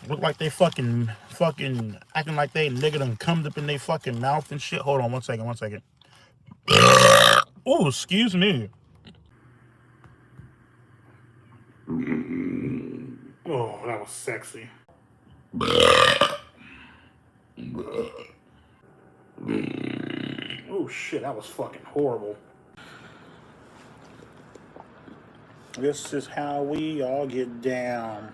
Look like they fucking acting like they nigga done cummed up in they fucking mouth and shit. Hold on 1 second, 1 second. Oh, excuse me. Oh, that was sexy. Oh shit, that was fucking horrible. This is how we all get down.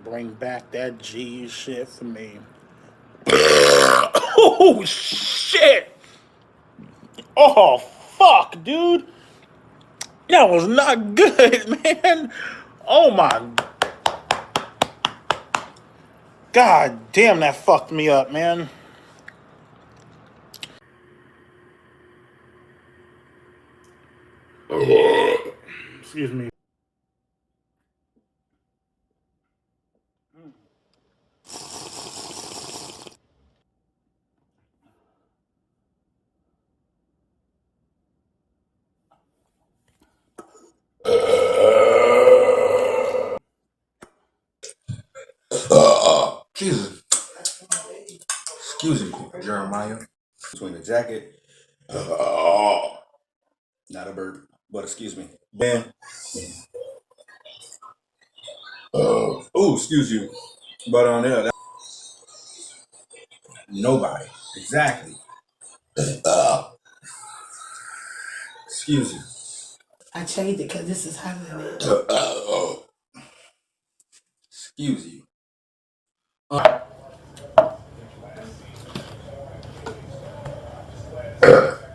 Bring back that G shit for me. Oh shit! Oh fuck, dude! That was not good, man. Oh my god damn, that fucked me up, man. Excuse me. Jesus. Excuse me, Jeremiah. Between the jacket, not a burp, but excuse me. Ben. Oh, excuse you. But on there, nobody. Exactly. Excuse you. I changed it because this is hotter than it. Excuse you.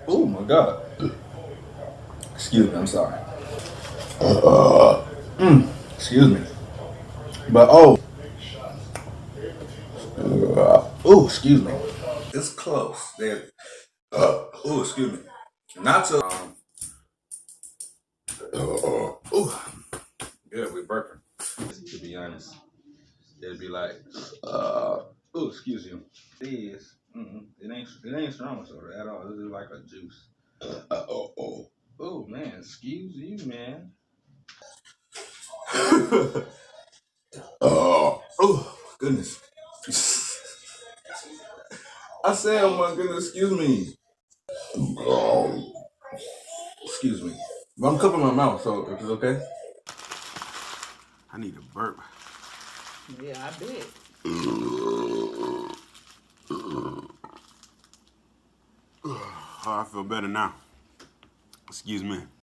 Oh my God. Excuse me, I'm sorry. Excuse me. But oh, excuse me. It's close. There. Excuse me. Not to. Yeah, we're burping. To be honest, it'd be like, excuse you. It is. It ain't strong soda at all. This is like a juice. Oh man, excuse you, man. Oh goodness. I said, oh my goodness, excuse me. Excuse me. But I'm covering my mouth, so if it's okay. I need a burp. Yeah, I bet. Oh, I feel better now. Excuse me.